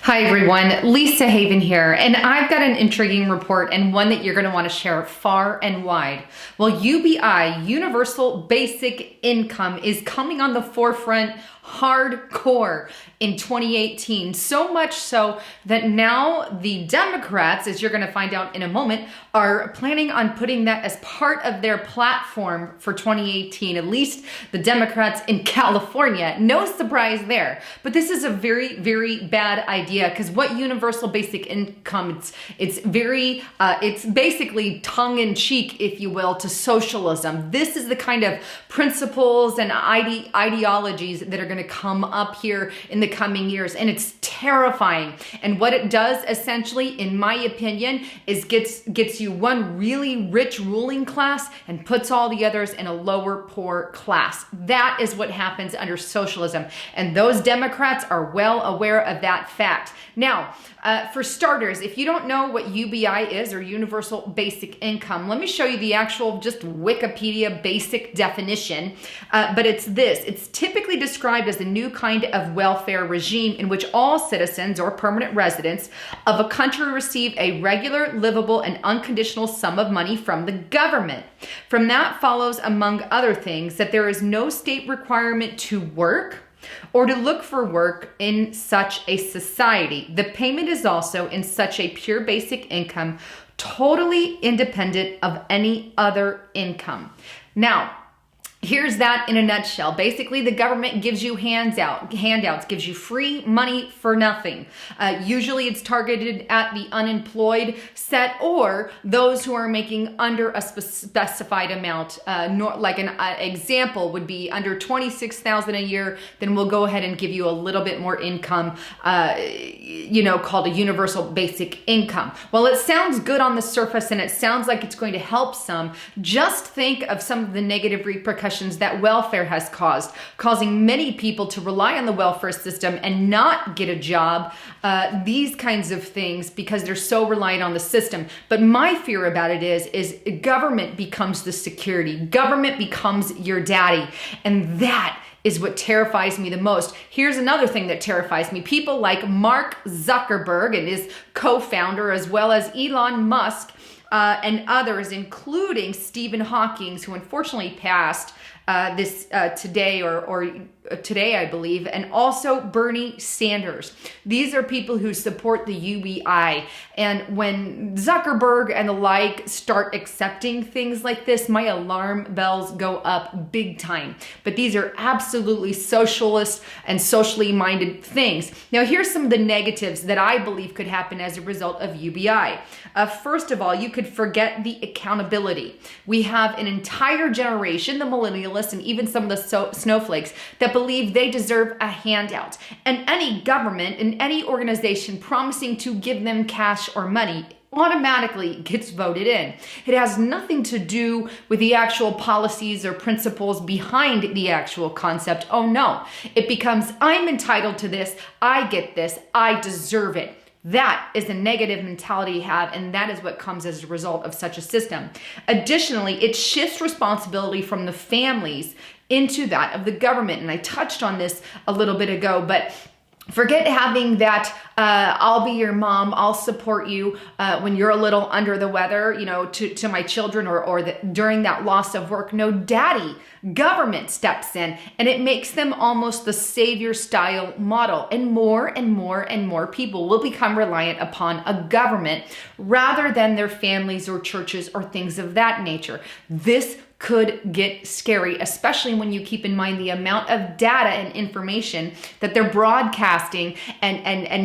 Hi everyone, Lisa Haven here, and I've got an intriguing report and one that you're going to want to share far and wide. Well, UBI, Universal Basic Income, is coming on the forefront hardcore in 2018. So much so that now the Democrats, as you're going to find out in a moment, are planning on putting that as part of their platform for 2018, at least the Democrats in California. No surprise there. But this is a very, very bad idea because what universal basic income, it's basically tongue-in-cheek, if you will, to socialism. This is the kind of principles and ideologies that are going to come up here in the coming years, and it's terrifying. And what it does essentially, in my opinion, is gets you one really rich ruling class and puts all the others in a lower poor class. That is what happens under socialism, and those Democrats are well aware of that fact. Now, for starters, if you don't know what UBI is, or Universal Basic Income, let me show you the actual just Wikipedia basic definition. But it's this. It's typically described as a new kind of welfare regime in which all citizens or permanent residents of a country receive a regular, livable, and unconditional sum of money from the government. From that follows, among other things, that there is no state requirement to work or to look for work in such a society. The payment is also in such a pure basic income, totally independent of any other income. Now, here's that in a nutshell. Basically, the government gives you handouts, gives you free money for nothing. Usually it's targeted at the unemployed set or those who are making under a specified amount. Like an example would be under $26,000 a year, then we'll go ahead and give you a little bit more income, called a universal basic income. Well, it sounds good on the surface and it sounds like it's going to help some. Just think of some of the negative repercussions that welfare has causing many people to rely on the welfare system and not get a job, these kinds of things, because they're so reliant on the system. But my fear about it is government becomes the security. Government becomes your daddy. And that is what terrifies me the most. Here's another thing that terrifies me. People like Mark Zuckerberg and his co-founder, as well as Elon Musk, and others, including Stephen Hawking, who unfortunately passed today, I believe, and also Bernie Sanders. These are people who support the UBI. And when Zuckerberg and the like start accepting things like this, my alarm bells go up big time. But these are absolutely socialist and socially minded things. Now, here's some of the negatives that I believe could happen as a result of UBI. First of all, you could forget the accountability. We have an entire generation, the millennialists, and even some of the snowflakes, that believe they deserve a handout. And any government and any organization promising to give them cash or money automatically gets voted in. It has nothing to do with the actual policies or principles behind the actual concept. Oh no, it becomes, I'm entitled to this, I get this, I deserve it. That is a negative mentality you have, and that is what comes as a result of such a system. Additionally, it shifts responsibility from the families into that of the government. And I touched on this a little bit ago, but forget having that, I'll be your mom, I'll support you when you're a little under the weather, to my children or during that loss of work. No, daddy, government steps in, and it makes them almost the savior style model. And more and more and more people will become reliant upon a government rather than their families or churches or things of that nature. This could get scary, especially when you keep in mind the amount of data and information that they're broadcasting and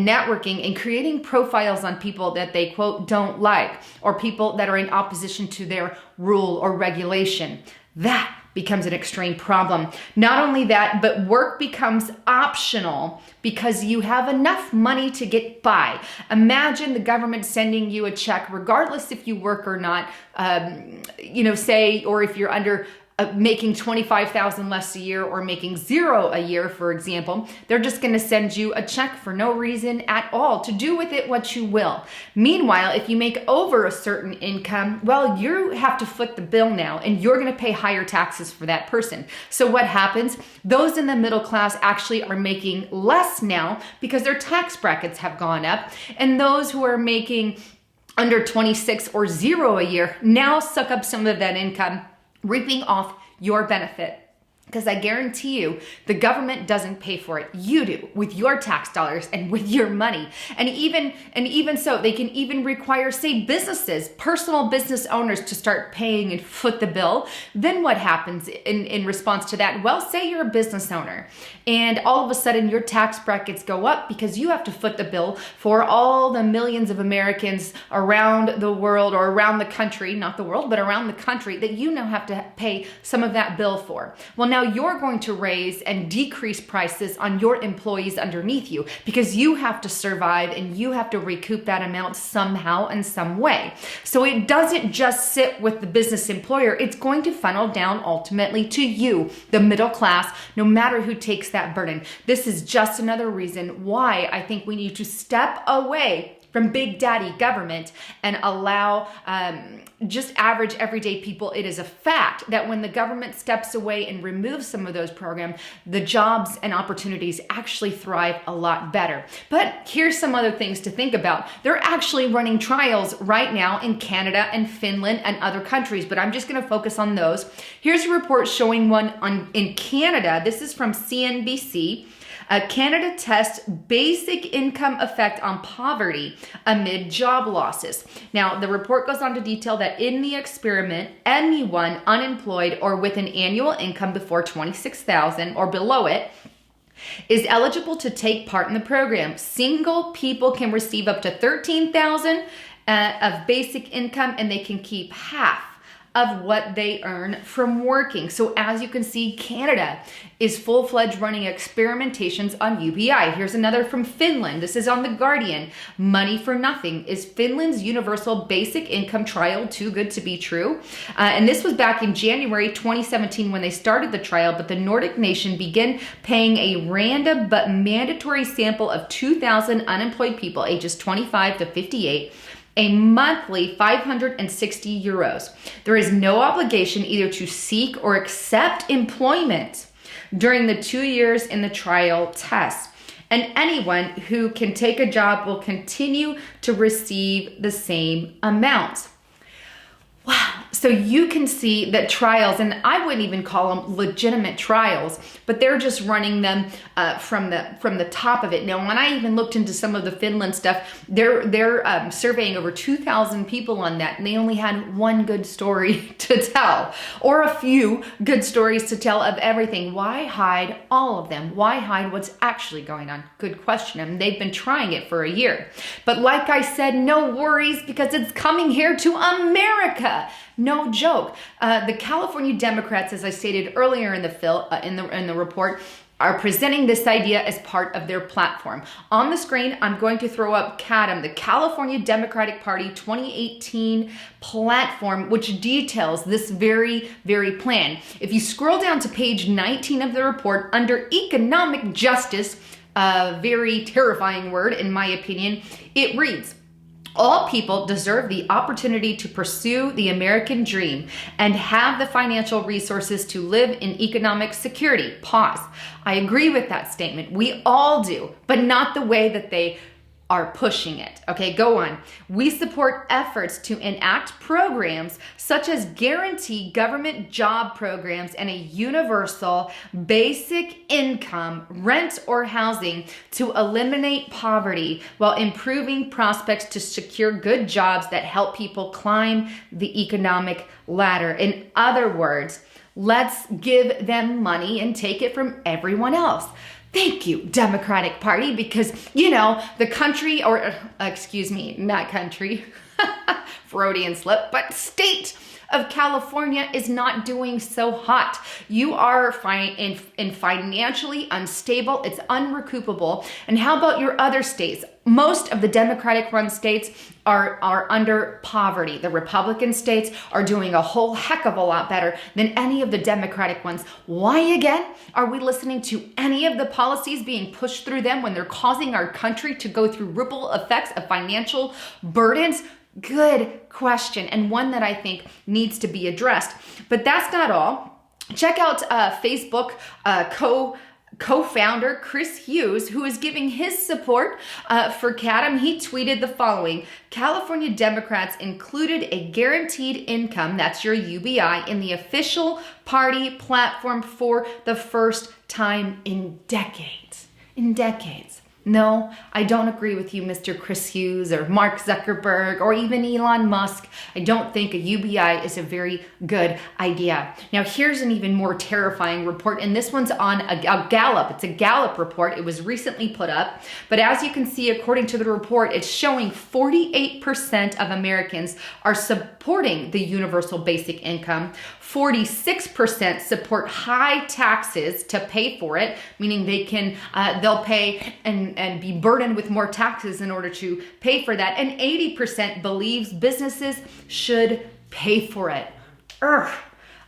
networking and creating profiles on people that they, quote, don't like, or people that are in opposition to their rule or regulation. That becomes an extreme problem. Not only that, but work becomes optional because you have enough money to get by. Imagine the government sending you a check, regardless if you work or not, or if you're under making 25,000 less a year or making zero a year, for example, they're just going to send you a check for no reason at all to do with it what you will. Meanwhile, if you make over a certain income, well, you have to foot the bill now and you're going to pay higher taxes for that person. So what happens? Those in the middle class actually are making less now because their tax brackets have gone up, and those who are making under 26 or zero a year now suck up some of that income, reaping off your benefit. Because I guarantee you, the government doesn't pay for it. You do, with your tax dollars and with your money. And even so, they can even require, say, businesses, personal business owners to start paying and foot the bill. Then what happens in response to that? Well, say you're a business owner and all of a sudden your tax brackets go up because you have to foot the bill for all the millions of Americans around the world, or around the country, not the world, but around the country, that you now have to pay some of that bill for. Well, now you're going to raise and decrease prices on your employees underneath you because you have to survive and you have to recoup that amount somehow in some way. So it doesn't just sit with the business employer. It's going to funnel down ultimately to you, the middle class, no matter who takes that burden. This is just another reason why I think we need to step away from big daddy government and allow just average everyday people. It is a fact that when the government steps away and removes some of those programs, the jobs and opportunities actually thrive a lot better. But here's some other things to think about. They're actually running trials right now in Canada and Finland and other countries, but I'm just gonna focus on those. Here's a report showing one in Canada. This is from CNBC. Canada tests basic income effect on poverty amid job losses. Now, the report goes on to detail that in the experiment, anyone unemployed or with an annual income before $26,000 or below it is eligible to take part in the program. Single people can receive up to $13,000 of basic income, and they can keep half of what they earn from working. So as you can see, Canada is full-fledged running experimentations on UBI. Here's another from Finland. This is on The Guardian. Money for nothing. Is Finland's universal basic income trial too good to be true? And this was back in January 2017 when they started the trial, but the Nordic nation began paying a random but mandatory sample of 2,000 unemployed people ages 25 to 58 a monthly 560 euros. There is no obligation either to seek or accept employment during the 2 years in the trial test. And anyone who can take a job will continue to receive the same amount. Wow. So you can see that trials, and I wouldn't even call them legitimate trials, but they're just running them from the top of it. Now, when I even looked into some of the Finland stuff, they're surveying over 2,000 people on that, and they only had one good story to tell, or a few good stories to tell of everything. Why hide all of them? Why hide what's actually going on? Good question. I mean, they've been trying it for a year. But like I said, no worries, because it's coming here to America. No joke. The California Democrats, as I stated earlier in the report, are presenting this idea as part of their platform. On the screen, I'm going to throw up CADM, the California Democratic Party 2018 platform, which details this very, very plan. If you scroll down to page 19 of the report, under economic justice, a very terrifying word in my opinion, it reads, all people deserve the opportunity to pursue the American dream and have the financial resources to live in economic security. Pause. I agree with that statement. We all do, but not the way that they are pushing it. Okay, go on. We support efforts to enact programs such as guarantee government job programs and a universal basic income, rent or housing to eliminate poverty while improving prospects to secure good jobs that help people climb the economic ladder. In other words, let's give them money and take it from everyone else. Thank you, Democratic Party, because, you know, the country, or excuse me, not country, Freudian slip, but state of California is not doing so hot. You are financially unstable. It's unrecoupable. And how about your other states? Most of the Democratic-run states are under poverty. The Republican states are doing a whole heck of a lot better than any of the Democratic ones. Why again are we listening to any of the policies being pushed through them when they're causing our country to go through ripple effects of financial burdens? Good question, and one that I think needs to be addressed. But that's not all. Check out Facebook co-founder Chris Hughes, who is giving his support for CADM. He tweeted the following: California Democrats included a guaranteed income, that's your UBI, in the official party platform for the first time in decades. In decades. No, I don't agree with you, Mr. Chris Hughes or Mark Zuckerberg or even Elon Musk. I don't think a UBI is a very good idea. Now, here's an even more terrifying report, and this one's on a Gallup. It's a Gallup report. It was recently put up, but as you can see, according to the report, it's showing 48% of Americans are supporting the universal basic income. 46% support high taxes to pay for it, meaning they'll pay and be burdened with more taxes in order to pay for that. And 80% believes businesses should pay for it.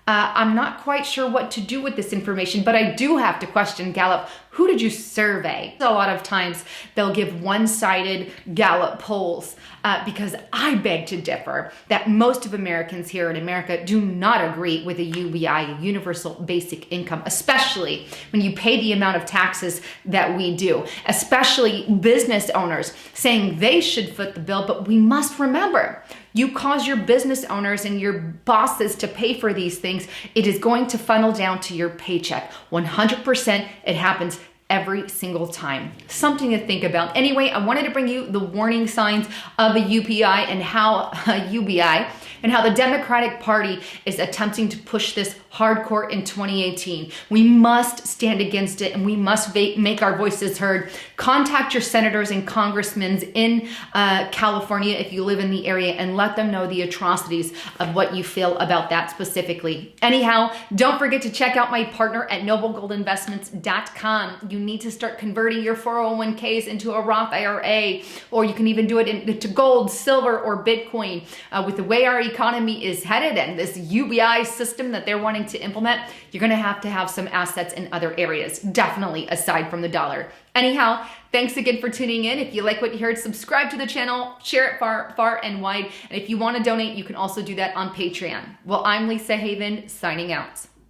I'm not quite sure what to do with this information, but I do have to question Gallup. Who did you survey? A lot of times they'll give one-sided Gallup polls because I beg to differ that most of Americans here in America do not agree with a UBI, a universal basic income, especially when you pay the amount of taxes that we do, especially business owners saying they should foot the bill. But we must remember, you cause your business owners and your bosses to pay for these things, it is going to funnel down to your paycheck. 100% it happens every single time. Something to think about. Anyway, I wanted to bring you the warning signs of a UBI and how the Democratic Party is attempting to push this hardcore in 2018. We must stand against it, and we must make our voices heard. Contact your senators and congressmen in California if you live in the area, and let them know the atrocities of what you feel about that specifically. Anyhow, don't forget to check out my partner at noblegoldinvestments.com. You need to start converting your 401ks into a Roth IRA, or you can even do it into gold, silver, or Bitcoin. With the way our economy is headed and this UBI system that they're wanting to implement, you're going to have some assets in other areas, definitely aside from the dollar. Anyhow, thanks again for tuning in. If you like what you heard, subscribe to the channel, share it far and wide. And if you want to donate, you can also do that on Patreon. Well, I'm Lisa Haven, signing out.